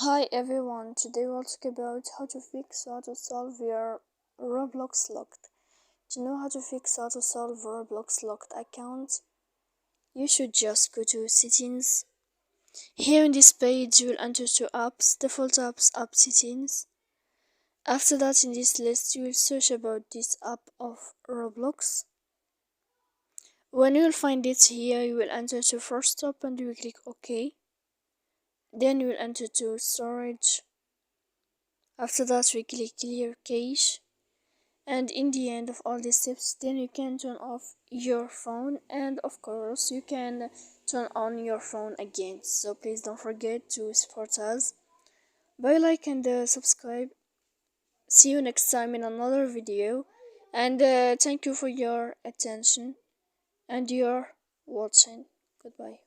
Hi everyone, today we'll talk about how to solve your Roblox locked. To know how to fix how to solve Roblox locked account, you should just go to settings. Here in this page, you will enter two apps, default apps, app settings. After that, in this list, you will search about this app of Roblox. When you will find it here, you will enter to first stop and you will click OK. Then you will enter to storage. After that, we click clear cache, and in the end of all these steps, then you can turn off your phone, and of course you can turn on your phone again. So please don't forget to support us by like and subscribe. See you next time in another video, and thank you for your attention and your watching. Goodbye.